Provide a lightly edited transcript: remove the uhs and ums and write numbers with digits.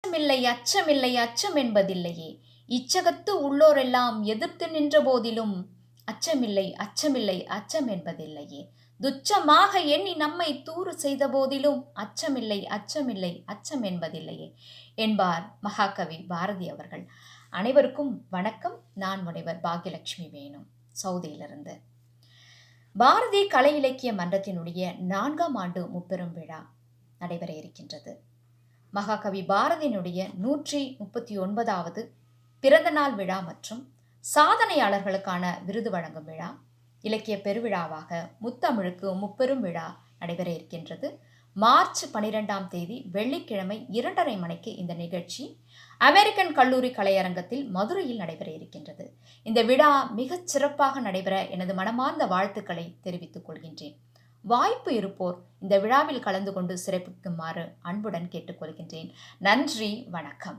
அச்சமில்லை அச்சம் என்பதில்லையே. இச்சகத்து உள்ளோரெல்லாம் எதிர்த்து நின்ற போதிலும் அச்சமில்லை அச்சம் என்பதில்லையே. துச்சமாக எண்ணி நம்மை தூறு செய்த போதிலும் அச்சமில்லை அச்சம் என்பதில்லையே என்பார் மகாகவி பாரதி அவர்கள். அனைவருக்கும் வணக்கம். நான் முனைவர் பாக்யலட்சுமி வேணு, சவுதியிலிருந்து. பாரதி கலை இலக்கிய மன்றத்தினுடைய 4ஆம் ஆண்டு முப்பெரும் விழா நடைபெற இருக்கின்றது. மகாகவி பாரதியினுடைய 139வது பிறந்த நாள் விழா மற்றும் சாதனையாளர்களுக்கான விருது வழங்கும் விழா, இலக்கிய பெருவிழாவாக முத்தமிழுக்கு முப்பெரும் விழா நடைபெற இருக்கின்றது. மார்ச் 12ஆம் தேதி வெள்ளிக்கிழமை 2:30 மணிக்கு இந்த நிகழ்ச்சி அமெரிக்கன் கல்லூரி கலையரங்கத்தில் மதுரையில் நடைபெற இருக்கின்றது. இந்த விழா மிகச் சிறப்பாக நடைபெற எனது மனமார்ந்த வாழ்த்துக்களை தெரிவித்துக் கொள்கின்றேன். வாய்ப்பு இருப்போர் இந்த விழாவில் கலந்து கொண்டு சிறப்பிக்குமாறு அன்புடன் கேட்டுக்கொள்கின்றேன். நன்றி, வணக்கம்.